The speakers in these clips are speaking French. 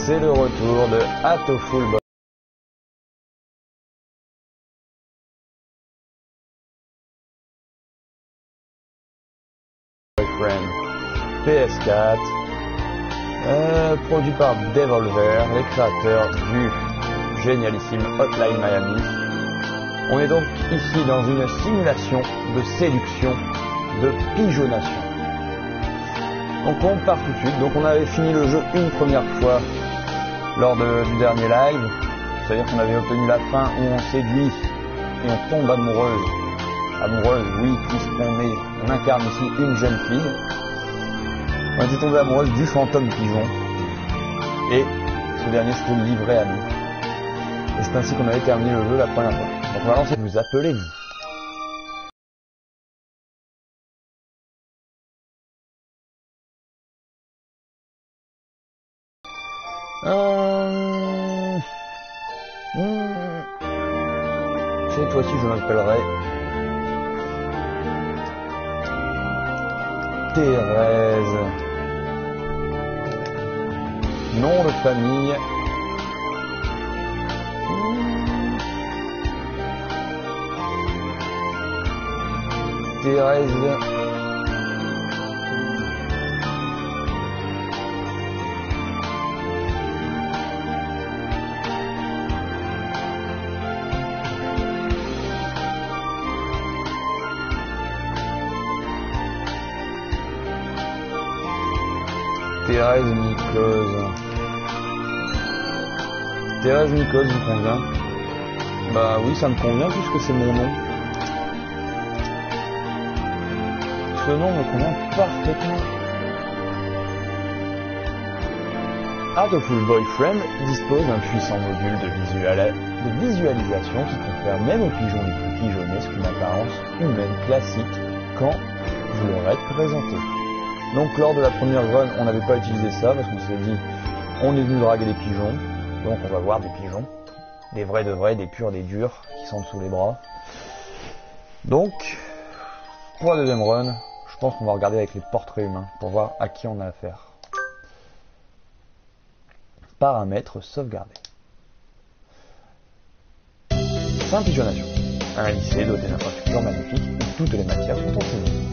c'est le retour de Hatoful Boyfriend PS4, produit par Devolver, les créateurs du génialissime Hotline Miami. On est donc ici dans une simulation de séduction, de pigeonnation. Donc on part tout de suite. Donc on avait fini le jeu une première fois lors du dernier live. C'est-à-dire qu'on avait obtenu la fin où on séduit et on tombe amoureuse. Amoureuse, oui, puisqu'on incarne ici une jeune fille. On était tombé amoureuse du fantôme pigeon. Et ce dernier s'était livré à nous. Et c'est ainsi qu'on avait terminé le jeu la première fois. Donc on va lancer. Vous appelez-vous? Cette fois-ci je m'appellerai Thérèse. Nom de famille. Thérèse. Thérèse Nicose. Thérèse Nicose vous convient? Bah oui, ça me convient puisque c'est mon nom. Ce nom me convient parfaitement. Hatoful Boyfriend dispose d'un puissant module de visualisation qui confère même aux pigeons les plus pigeonnesques une apparence humaine classique quand vous leur êtes présenté. Donc lors de la première run, on n'avait pas utilisé ça parce qu'on s'est dit on est venu draguer des pigeons, donc on va voir des pigeons, des vrais de vrais, des purs, des durs qui sont sous les bras. Donc pour la deuxième run, je pense qu'on va regarder avec les portraits humains pour voir à qui on a affaire. Paramètres sauvegardés. Saint-Pigeonnation. Un lycée doté d'infrastructures magnifiques où toutes les matières sont enseignées.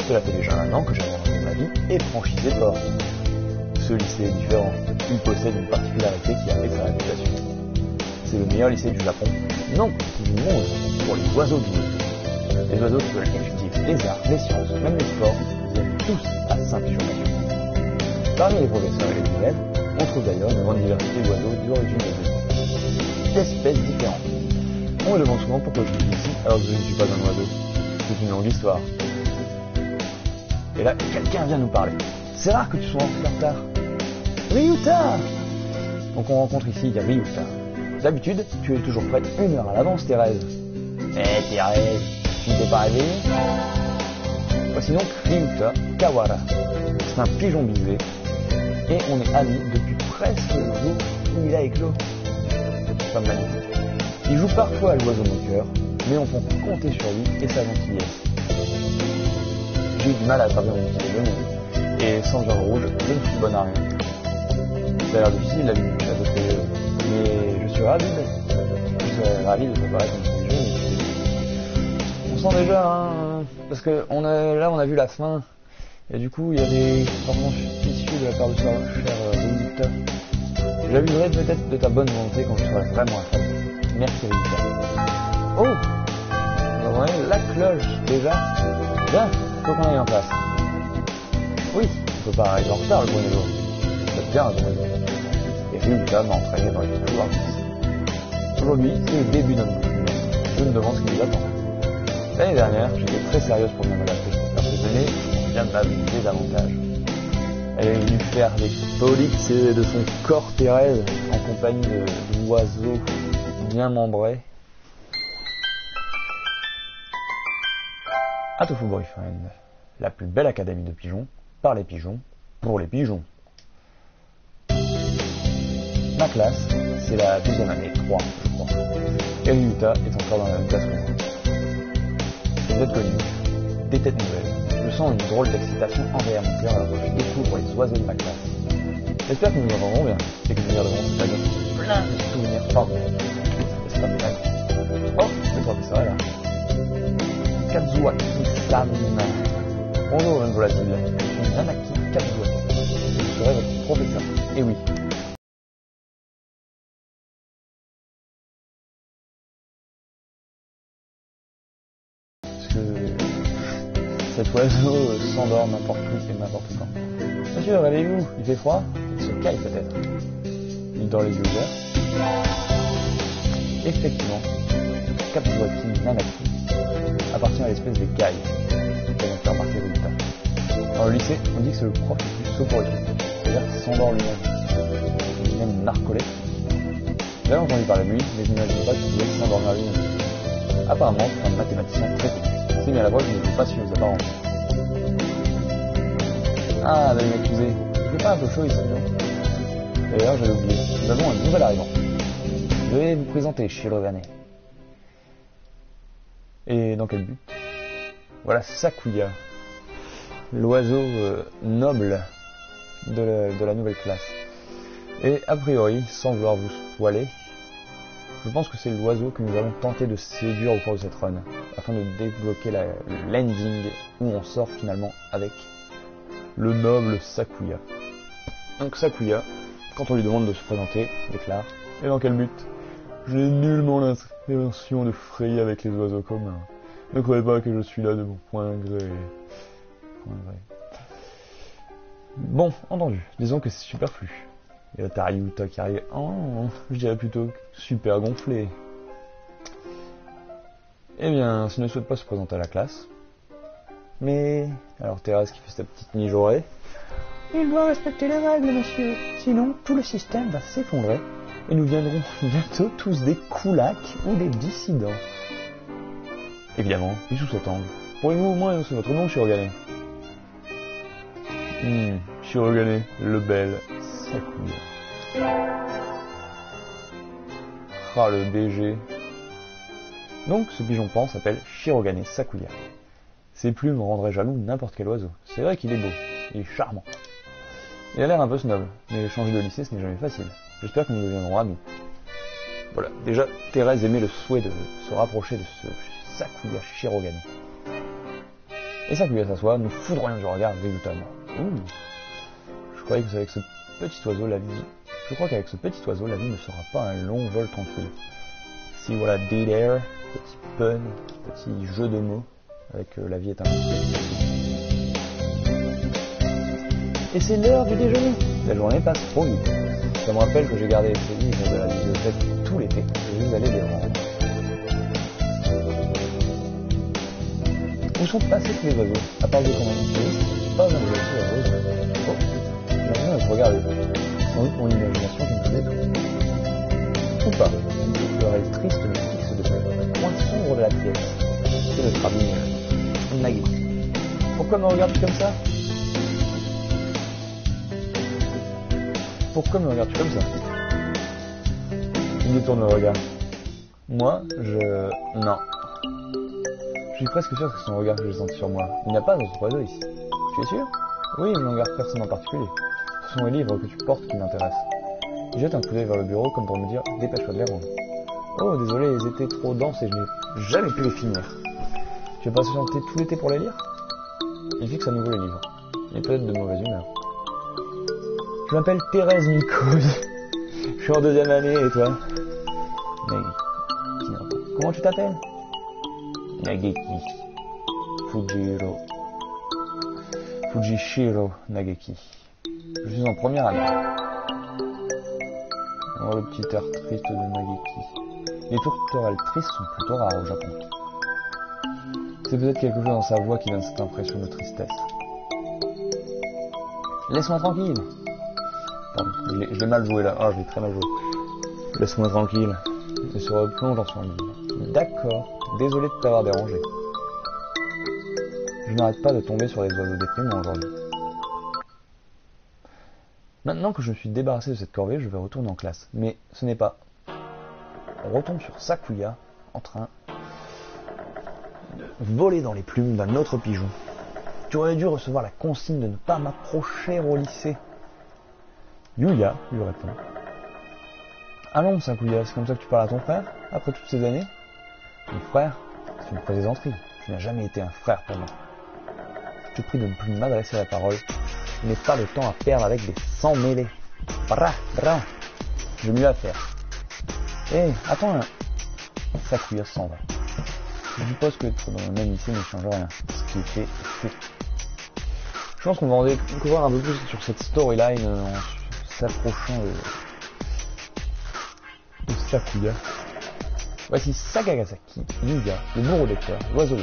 Cela fait déjà 1 an que j'abandonne ma vie et franchis ses portes. Ce lycée est différent. Il possède une particularité qui a fait sa réputation. C'est le meilleur lycée du Japon, non, du monde, pour les oiseaux doués. Les oiseaux qui veulent étudier les arts, les sciences, même les sports, viennent tous à Saint-Pigeonnation. Parmi les professeurs et les élèves, on trouve d'ailleurs une grande diversité d'oiseaux d'origine d'espèces différentes. On me demande souvent pourquoi je vis ici alors que je ne suis pas un oiseau. C'est une longue histoire. Et là, quelqu'un vient nous parler. C'est rare que tu sois en retard. Ryuta! Donc on rencontre ici Ryuta. D'habitude, tu es toujours prête 1 heure à l'avance, Thérèse. Eh Thérèse, tu ne t'es pas réveillée? Voici donc Ryuta Kawara. C'est un pigeon bisé. Et on est amis depuis presque le jour où il a éclos. C'est pas magnifique. Il joue parfois à l'oiseau moqueur, mais on peut compter sur lui et sa gentillesse. J'ai eu du mal à attraper mon petit déjeuner, et sans viande rouge, je ne suis bonne à rien. Ça a l'air difficile la vie du château, mais je suis ravi de préparer ton petit déjeuner. On sent déjà, hein, parce que on a vu la fin, et du coup il y a des changements suspicieux de la part de sa chère Ryuta. J'abuserai peut-être de ta bonne volonté quand je serai vraiment à femme. Merci Ryuta. Oh, vous entendez la cloche déjà? Bien, faut qu'on aille en place. Oui, on peut pas arriver en retard le premier jour. C'est bien raison. Et Ryuta m'a entraîné dans les couloirs. Aujourd'hui, c'est le début d'un nouveau trimestre. Je me demande ce qui nous attend. L'année dernière, j'étais très sérieuse pour bien m'adapter. Alors cette année, on vient de m'amuser davantage. Elle est venue faire des polices de son corps Thérèse en compagnie d'oiseaux bien membrés. Hatoful Boyfriend, la plus belle académie de pigeons, par les pigeons, pour les pigeons. Ma classe, c'est la 12e année, 3, je crois. Et Ryuta est encore dans la même classe que moi. Vous êtes connus, des têtes nouvelles. Je sens une drôle d'excitation envahir mon cœur alors que je découvre les oiseaux de ma classe. J'espère que nous nous entendrons bien et que nous garderons plein de souvenirs formidables. C'est pas vrai. Oh, c'est quoi que ça là? Kazuaki-san. Bonjour, jeune volatile. Je suis Nanaki Kazuaki. Je serai votre professeur. Et oui. Parce que cet oiseau s'endort n'importe où et n'importe quand. Monsieur, réveillez-vous, il fait froid? Il se caille peut-être. Il dort les yeux ouverts. Effectivement, Kazuaki Nanaki appartient à l'espèce des cailles. Vous avez fait remarquer vos guitares. Dans le lycée, on dit que c'est le prof le plus soporifique. C'est-à-dire qu'il s'endort lui-même. Même narcoleptique. J'avais entendu parler de lui, mais je n'imagine pas qu'il pouvait s'endormir lui-même. Apparemment, c'est un mathématicien très connu. C'est bien la voix, je ne joue pas sur les apparences. Ah, d'aller m'accuser. Il fait pas un peu chaud ici, non? D'ailleurs, j'avais oublié. Nous avons un nouvel arrivant. Je vais vous présenter Shirogane. Et dans quel but? Voilà Sakuya, l'oiseau noble de la nouvelle classe. Et a priori, sans vouloir vous spoiler, je pense que c'est l'oiseau que nous allons tenter de séduire au cours de cette run, afin de débloquer l'ending où on sort finalement avec le noble Sakuya. Donc Sakuya, quand on lui demande de se présenter, déclare: et dans quel but? J'ai nullement l'intention de frayer avec les oiseaux communs. Ne croyez pas que je suis là de mon point gré. Bon, entendu. Disons que c'est superflu. Et là, t'as Ryuta qui arrive. Oh, je dirais plutôt super gonflé. Eh bien, s'il ne souhaite pas se présenter à la classe. Mais... alors Thérèse qui fait sa petite mijaurée. Il doit respecter les règles, monsieur. Sinon, tout le système va s'effondrer. Et nous viendrons bientôt tous des koulaks ou des dissidents. Évidemment, puis sous cet angle. Pourriez-vous au moins annoncer votre nom, Shirogane? Shirogane, le bel Sakuya. Ah, le BG. Donc, ce pigeon pan s'appelle Shirogane Sakuya. Ses plumes rendraient jaloux n'importe quel oiseau. C'est vrai qu'il est beau, il est charmant. Il a l'air un peu snob, mais changer de lycée, ce n'est jamais facile. J'espère que nous deviendrons amis. Voilà, déjà, Thérèse aimait le souhait de se rapprocher de ce Sakuya Shirogane. Et Sakuya s'assoit, nous foudroyons du regard Ryuta. Je crois qu'avec ce petit oiseau, la vie ne sera pas un long vol tranquille. Si voilà, dead air, petit pun, petit jeu de mots, avec la vie est un peu. Et c'est l'heure du déjeuner. La journée passe trop vite. Ça me rappelle que j'ai gardé ces livres de la bibliothèque tout l'été. Je vais aller les rendre. Où sont passés tous les oiseaux? À part de comment pas un oiseau. Oh, j'ai l'impression de te regarder. Sans doute mon imagination qui me faisait tout. Ou pas. L'oreille triste me fixe depuis le coin sombre de la pièce. C'est le travail Nageki. Pourquoi me regardes-tu comme ça? Pourquoi me regardes-tu comme ça? Il détourne le regard. Moi, non. Je suis presque sûr que c'est son regard que j'ai senti sur moi. Il n'y a pas d'autre oiseau ici. Tu es sûr? Oui, je ne regarde personne en particulier. Ce sont les livres que tu portes qui m'intéressent. Il jette un coup d'œil vers le bureau comme pour me dire « Dépêche-toi de les rendre ». Oh, désolé, ils étaient trop denses et je n'ai jamais pu les finir. Tu vas patienter tout l'été pour les lire? Il fixe à nouveau les livres. Il est peut-être de mauvaise humeur. Je m'appelle Thérèse Mikoud. Je suis en 2e année, et toi? Nageki. Comment tu t'appelles? Nageki. Fujishiro Nageki. Je suis en 1re année. Oh, le petit air triste de Nageki. Les tourterelles tristes sont plutôt rares au Japon. C'est peut-être quelque chose dans sa voix qui donne cette impression de tristesse. Laisse-moi tranquille. Pardon, je l'ai mal joué là. Ah, je l'ai très mal joué. Laisse-moi tranquille. Il se replonge dans son livre. D'accord. Désolé de t'avoir dérangé. Je n'arrête pas de tomber sur les oiseaux déprimants aujourd'hui. Maintenant que je me suis débarrassé de cette corvée, je vais retourner en classe. Mais ce n'est pas. On retombe sur Sakuya en train de voler dans les plumes d'un autre pigeon. Tu aurais dû recevoir la consigne de ne pas m'approcher au lycée. Yuya lui répond. Allons, Sakuya, c'est comme ça que tu parles à ton frère, après toutes ces années? Mon frère, c'est une plaisanterie. Tu n'as jamais été un frère pour moi. Je te prie de ne plus m'adresser la parole. Je n'ai pas le temps à perdre avec des sangs mêlés. Bra, bra. J'ai mieux à faire. Hé, attends. Sakuya s'en va. Je suppose que être dans le même lycée ne change rien. Ce qui est fait, est fait. Je pense qu'on va en découvrir un peu plus sur cette storyline en s'approchant de Sakuya. Voici Sagagasaki, Yuya, le bourreau lecteur, l'oiseau de